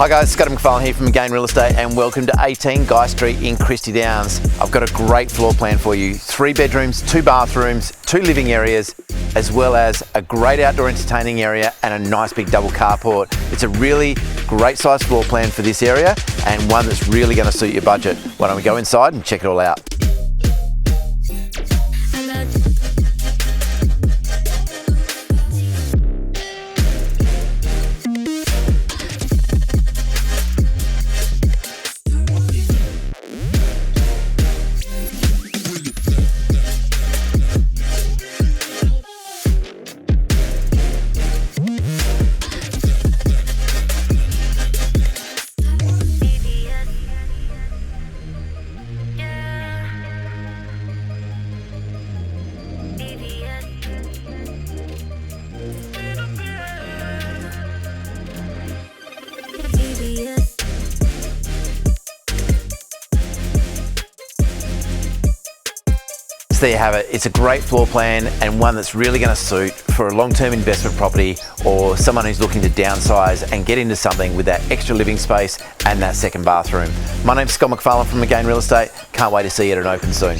Hi guys, Scott McPharlin here from Magain Real Estate and welcome to 18 Guy Street in Christie Downs. I've got a great floor plan for you. 3 bedrooms, 2 bathrooms, 2 living areas, as well as a great outdoor entertaining area and a nice big double carport. It's a really great size floor plan for this area and one that's really going to suit your budget. Why don't we go inside and check it all out? There you have it. It's a great floor plan and one that's really going to suit for a long-term investment property or someone who's looking to downsize and get into something with that extra living space and that second bathroom. My name's Scott McPharlin from Magain Real Estate. Can't wait to see you at an open soon.